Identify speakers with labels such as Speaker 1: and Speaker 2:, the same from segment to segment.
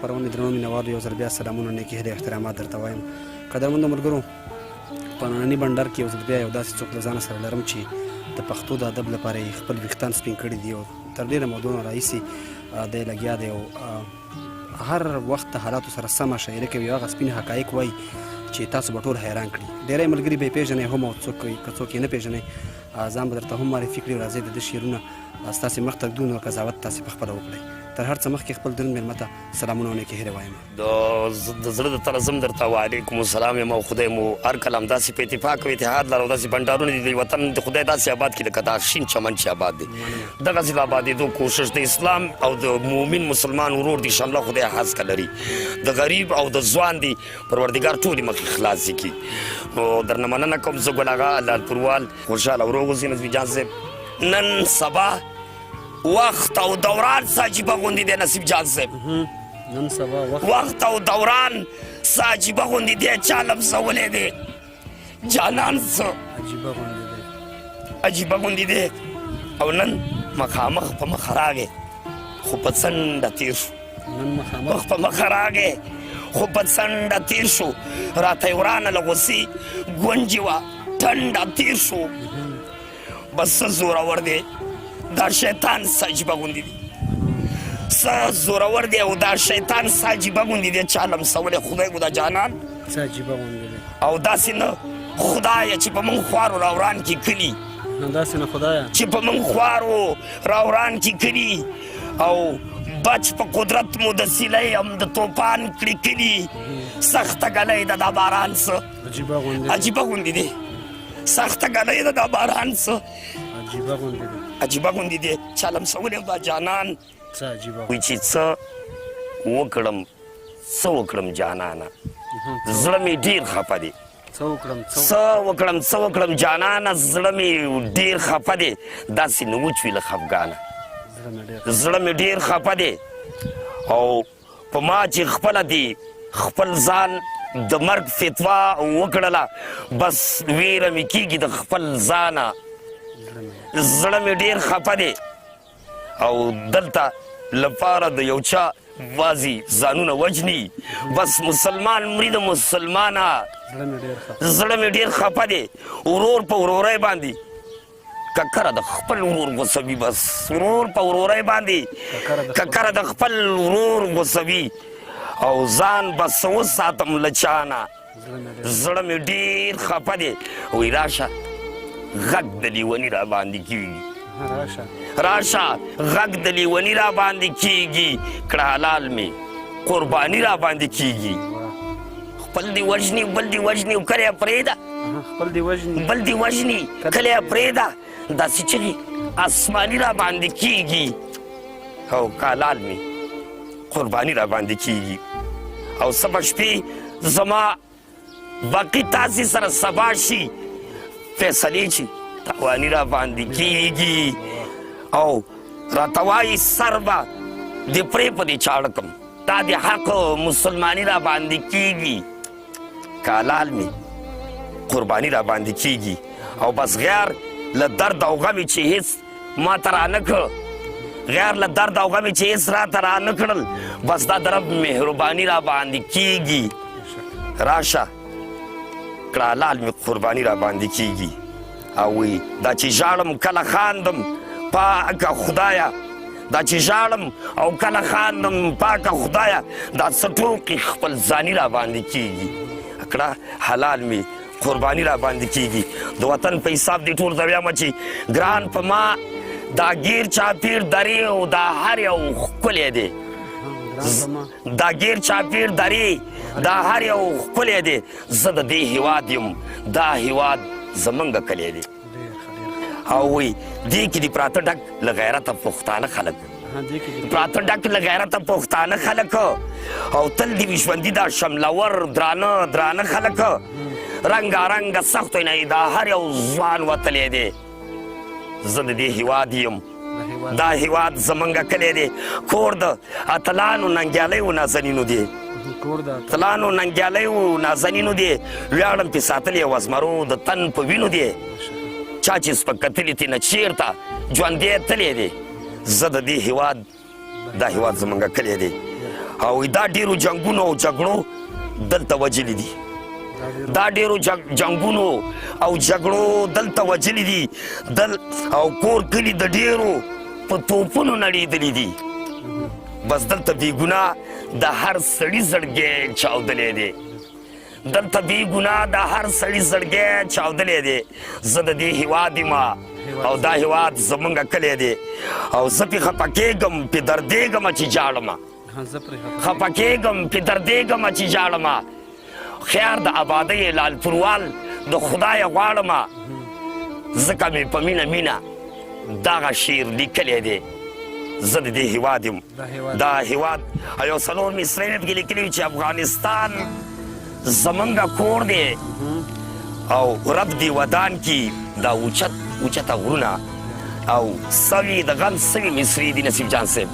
Speaker 1: خپرونې درنو مینوالو یو ځل بیا سلامونه نیکې هیلې احترامات درته وایم قدرمنو ملګرو په ننني بنډار کې یو ځل بیا یو داسې څوک له ځانه سره لرم چې د پښتو د ادب لپاره یې خپل ویښتان سپین کړي دي او تر ډېره مودونه راهیسې دی لګیا دی او هر وخت د حالاتو سره سمه شاعري کوي هغه سپین حقایق وایي چې تاسو به ټول حیران کړي ډېری ملګري به یې پېژنئ هم او که څوک یې نه پېژنئ ځان به درته هم معرفي کړي راځئ د ده شعرونه ستاسې مخ ته ږدو نو قضاوت تاسې پخپله وکړئ تر هر څه مخکې خپل دروند مېلمه ته سلامونه او نیکې هیلې وایم
Speaker 2: د زړه د تله زم درته وعلیکم السلام یم او خدای مو هر کله همداسې په اتفاق او اتحاد لرو داسې بنډارونه دي د وطن د خدای داسې آباد کړي لکه دا شین چمن چې آباد دی دغسې د آبادېدو کوشش د اسلام او د مؤمن مسلمان ورور دي انشاءالله خدای حسکه لري د غریب او د ځوان دي پروردګار ټولې مخې خلاصې کړي نو درنه مننه کوم زه ګل اغا لالپوروال خوشحاله ورو اوسئ نظمي جان صاحب نن سبا وقت او دوران ساجیبه غوندې دی نصیب جان صاحب
Speaker 1: نن سبا
Speaker 2: وقت او دوران ساجیبه غوندې دی چا لمسولی دی جانان څه عجیبه غوندې دی او نن مخامخ په مخه راغی خو په څنډه تېر شو مخ په مخه راغی خو په څنډه تېر شو راته یې ورانه له غوسې ګونجې وه ټنډه تېر شو بس څه زورور دی دا شیطان ساجیبه غوندې دی څه زورور دی او دا شیطان ساجیبه غوندې دی چا لمسولی خدای ګو دا جانان او داسې نه خدایه چې په موږ خوارو راوران کې کلي چې په موږ خوارو راوران کې کلي او بچ په قدرت مو د سیلۍ هم د توپان کړي کلي سخته ګلی ده دا باران څه عجیبه غوندې دی سخته ګلی ده دا باران څه عجیبه غوندې دی چا لمسولی دا جانان وایي چې څه وکړم جانانه زړه مې ډېر خفه دی څه وکړم جانانه زړه مې ډېر خفه دی داسې نه وچوي له خفګانه زړه مې ډېر خفه دی او په ما چې خپله دی خپل ځان د مرګ فتوا وکړله بس ویره مې کېږي د خپل ځانه زړه مې ډېر خفه دی او دلته لپاره د یو چا وازي ځانونه وجني بس مسلمان مري د مسلمانه زړه مې ډېر خفه دی ورور په ورورۍ باندې ککره د خپل ورور غوسوي بس ورور په ورورۍ باندې ککره د خپل ورور غوسوي او ځان بس وساتم له چانه زړه مې ډېر خفه دی وایي راشه غږ د لیوني را باندې کېږي راشه غږ د لیوني را باندې کېږي کړه حلال مې قرباني را باندې کېږي خپل دې وژني بل دې وژني کله یې پرېږده بل دې وژني کله یې پرېږده داسې چغې اسماني را باندې کېږي او که حلال مې قرباني را باندې کېږي او سبا شپې زما باقي تاسې سره سبا شي فیصلې چې تاواني را باندې کېږي او راته وایي سر به دې پرې په دې چاړه کړم دا د حق مسلماني را باندې کېږي که حلال مې قرباني را باندې کېږي او بس غیر له درد او غمې چې هېڅ ما ته رانه کړ غیر له درد او غمې چې هېڅ راته رانه کړل بس دا د رب مهرباني را باندې کېږي راشه کړه حلال مې قرباني را باندې کېږي او وی دا چې ژاړم کله خاندم پاکه خدایه دا چې ژاړم او کله خاندم پاکه خدایه دا څه ټوکې خپل ځاني را باندې کېږي کړه حلال مې قرباني را باندې کېږي د وطن په حساب دې ټول ته وایم چې ګران په ما دا ګیر چاپیر درې او دا هر یو ښکلی دی دا ګیر چاپیر درې دا هر یو ښکلی دی زه د دې هیواد یم دا هیواد زمونږ کلی دی او وی دې کې دې پراته ډک له غیرته پښتانه خلک پراته ډک له غیرته پښتانه خلک او تل دې وي ژوندي دا شملور درانه خلک رنګارنګه سختو نه دا هر یو ځوان وتلی دی زه د دې هیواد یم دا هیواد زمونږ کلی دی کور د اتلانو ننګیالیو نازنینو دی اتلانو ننګیالیو نازنینو دی ویاړم پې ساتلی او ازمرو د تن په وینو دی چا چې سپک کتلي تېنه چېرته ژوندی تللی دی زه د دې هیواد دا هیواد زمونږ کلی دی او دا ډیرو جنگونو او جګړو دلته وجلی دي دا ډیرو جنگونو او جګړو دلته وجلی دي او کور کلی د ډیرو په توپونو نړېدلي دي بس دلته بې ګناه د هر سړي زړګی چاودلی دی دلته بې ګناه د هر سړي زړګی چاودلی دی زه د دې هېواد یم او دا هېواد زمونږ کلی دی او زه پې خفه کېږم پې دردېږم چې ژاړم خفه کېږم پې دردېږم چې ژاړم خیر د آبادۍ لالپوروال د خدایه غواړم ځکه مې په مینه مینه دغه شعر لیکلی دی زه د دې هېواد یم دا هېواد او یو څلور مصرۍ مې پکې لیکلي چې افغانستان زمونږ کور دی او رب دې ودان کي دا اوچته غرونه او سوي د غم سوي مصري دي نصیب جان صاحب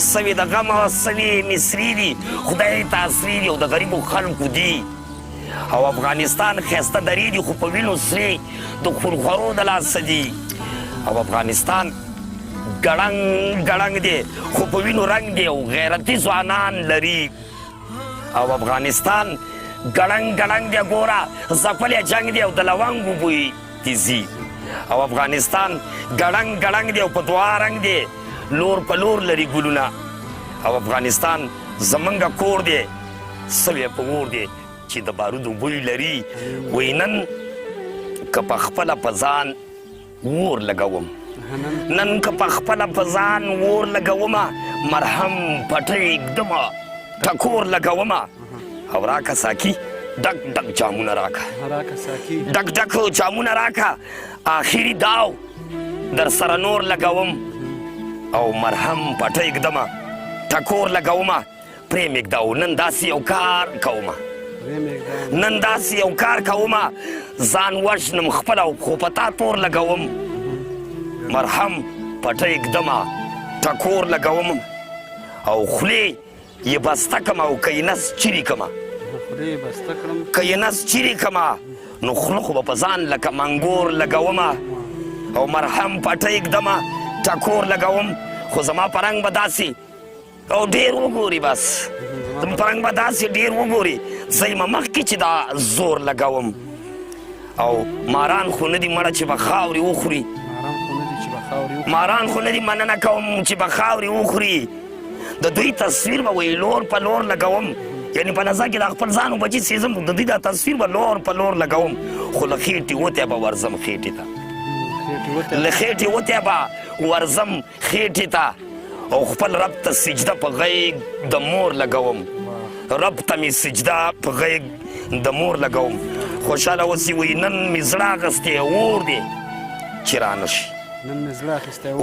Speaker 2: سوي د غم سوي مصري دي خدای تاثري دي او د غریبو خلکو دي او افغانستان ښایسته درې دي خو په وینو سرې د خونخوارو د لاسه دي او افغانستان ګړنګ دی خو په وینو رنګ دی او غیرتي ځوانان لري او افغانستان ګړنګ دی ګوره ځپلی جنګ دی او د لونګو بوی تیزي او افغانستان ګړنګ دی او په دوه رنګ دی لور په لور لري ګلونه او افغانستان زمونږ کور دی سوی په اور دی چې د بارودو بوی لري وایي نن که په خپله په ځان اور لګوم نن که په خپله په ځان اور لګومه مرهم پټۍ ږدمه ټکور لګومه او راکه ساکي ډک جامونه راکه ډک جامونه راکه آخري داو در سره نور لګوم او مرهم پټۍ ږدمه ټکور لګومه پرې مې ږداو نن داسې یو کار کومه نن داسې یو کار کومه ځان وژنم خپله خو په تا تور لګوم مرهم پټۍ ږدمه ټکور لګوم او خولې یې بسته کړم او که یې نس چیرې کړمه که یې نس چیرې کړمه نو خوله خو به په ځان لکه منګور لګومه او مرهم پټۍ ږدمه ټکور لګوم خو زما په رنګ به داسې او ډېر وګوري بس زما په رنګ به داسې ډېر وګوري زه یمه مخکې چې دا زور لګوم او ماران خو نه دي مړه چې به خاورې وخوري ماران خو نه دي مننه کوم چې به خاورې وخوري د دوی تصویر به وایي لور په لور لګوم یعنی په نظر کې د خپل ځان بچي سیزم د دوی دا تصویر به لور په لور لګوم خو له خېټې وتی به ورځم خېټې ته له خېټې وتی به ورځم خېټې ته او خپل رب ته سجده په غیږ د مور لګوم رب ته مې سجده په غیږ د مور لګوم خوشحاله اوسې وایي نن مې زړه اخیستی اور دی چې رانه شي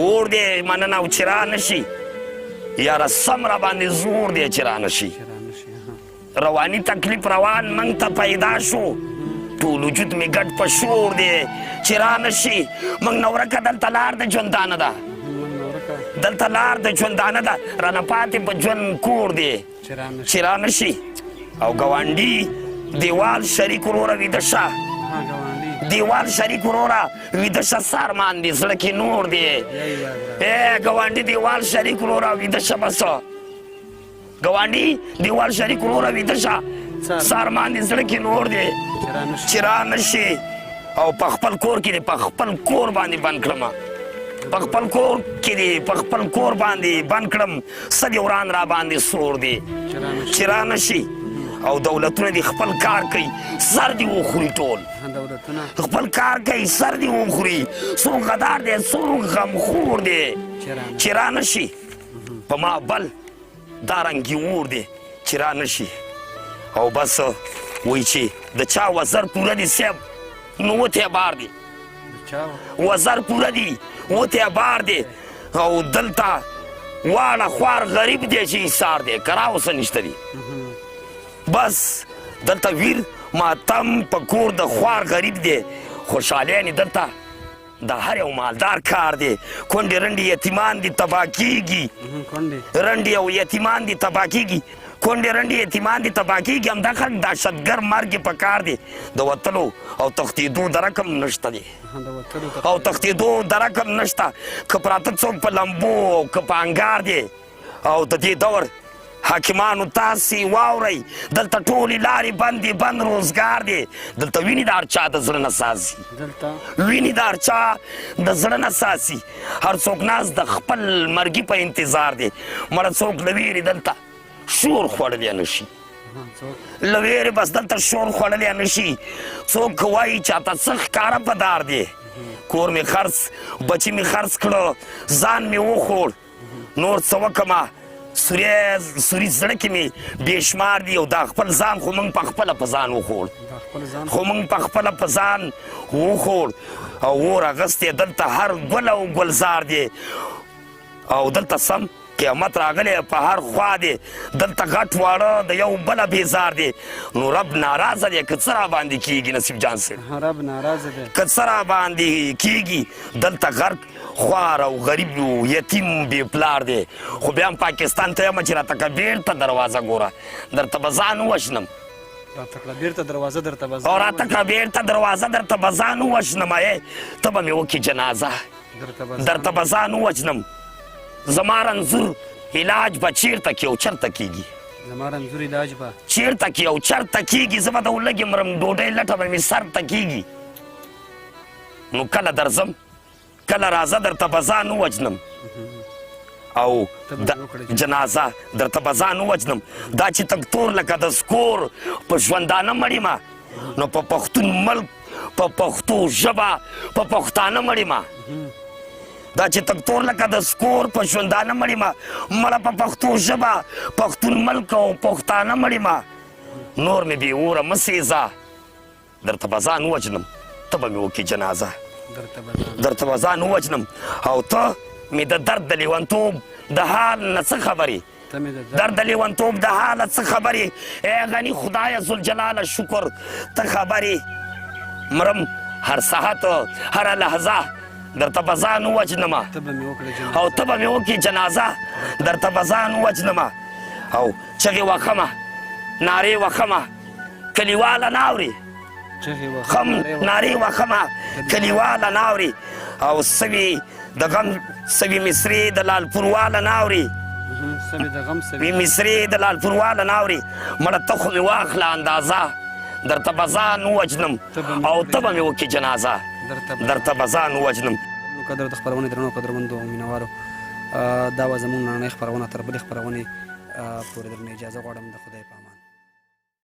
Speaker 2: اور دی مننه او چې رانه شي یاره سم را باندې زور دی چې رانه شي رواني تکلیف روان منږ ته پیدا شو ټول وجود مې ګډ په شور دی چې رانه شي موږ نه ورکه دلته لار د ژوندانه ده دلته لار د ژوندانه ده رانه پاتې په ژوند کور دی چې رانه شي او ګاونډي دیوال شریک وروره ویده شه دیوال شریک وروره ویده شه سارمان دی زړه کې نور دی ګاونډي دیوال شریک وروره ویده شه بس ګاونډي دیوال شریک وروره ویده شه سارمان دی زړه کې نور دی چې رانه شي او په خپل کور کې دی په خپل کور باندې بند کړمه په خپل کور کې دی په خپل کور باندې بند کړم څه دې وران را باندې سور دی چې رانه شي او دولتونه دې خپل کار کوي سر دې وخوري ټول خپل کار کوي سر دې وخوري څوک غدار دی څوک غمخور دی چې رانه شي په ما بل دا رنګي اور دی چې رانه شي او بس وایي چې د چا وزر پوره دی صاحب نو وتی بار دی وزر پوره دی وتی بار دی او دلته واړه خوار غریب دی چې ایثار دی کرا اوسه نشته دی بس دلته ویر ماتم په کور د خوار غریب دی خوشحالیانې دلته د هر یو مالدار کار دی کونډې رنډې یتیمان دي تباه کېږي رنډې او یتیمان دي تباه کېږي کونډې رنډې یتیمان دي تباه کېږي همدا خلک دهشتګر مرګ یې په کار دی د وتلو او تښتېدو د رقم نشته دی او تښتېدو د رقم نشته که پراته څوک په لمبو او که په انګار دی او د دې دور حاکمانو تاسې واورئ دلته ټولې لارې بندې بند روزګار دی دلته وینې د هر چا د زړه نه ساسي وینې د هر چا د زړه نه ساسي هر څوک ناست د خپل مرګي په انتظار دی مړه څوک له ویرې دلته شور خوړلی نه شي له ویرې بس دلته شور خوړلی نه شي څوک وایي چاته څه ښکاره په دار دی کور مې خرڅ بچي مې خرڅ کړه ځان مې وخوړ نور څه وکړمه سوري زړه کې مې بېشمار دي او دا خپل ځان خو موږ په خپله په ځان وخوړ وخوړ او اور اغستی دلته هر ګل او ګلزار دی او دلته سم قیامت راغلی په هر خوا دی دلته غټ واړه د یو بله بیزار دی نو رب ناراضه دی که څه راباندې کېږي نصیب جان صاحب که څه راباندې کېږي دلته غرق خوار او غریب یتیم بې پلار دی خو بیا هم پاکستان ته یم چې راته که بېرته دروازه ګوره درته به ځان ووژنم او راته کړه بېرته دروازه درته به ځان ووژنم ته به مې وکړې جنازه درته به ځان ووژنم زما رنځور علاج به چېرته کې او چېرته کېږي چېرته کې او چېرته کېږي زه به د ولږې مرم ډوډۍ لټه به مې سر ته کېږي نو کله درځم کله راځه درته به ځان ووژنم او جنازه درته به ځان ووژنم دا چې تک تور لکه د سکور په ژوندانه مړې ما نو په پښتون ملک په پښتو ژبه په پښتانه مړې ما دا چې تک تور لکه د سکور په ژوندانه مړې ما مړه په پښتو ژبه پښتون ملک او پښتانه مړې ما نور مې بې اوره مه سېځه درته به ځان ووژنم ته به مې وکړې جنازه درته به ځان ووژنم او ته مې د درد د لیونتوب د حال نه څه خبرې درد د لیونتوب د حاله څه خبرې ای غني خدایه ذوالجلاله شکر ته خبرې مرم هر ساعت هره لحظه درته به ځان ووژنمه او ته به مې وکړې جنازه درته به ځان ووژنمه او چغې وهمه نارې وهمه کلیواله نه اورې خم نارې وهمه کلیواله نه اورې او سوي د غم سوي مصرې د لالپورواله نه اورې مصرې د لالپورواله نه اورې مړه ته خو مې واخله اندازه درته به ځان ووژنم او ته به مې وکړې جنازه درته به ځان ووژنم
Speaker 1: قدر د خپرونې درنو قدرمندو او مینوالو دا وه زموږ نننۍ خپرونه تر بلې خپرونې پورې درنه اجازه غواړم د خدای په امان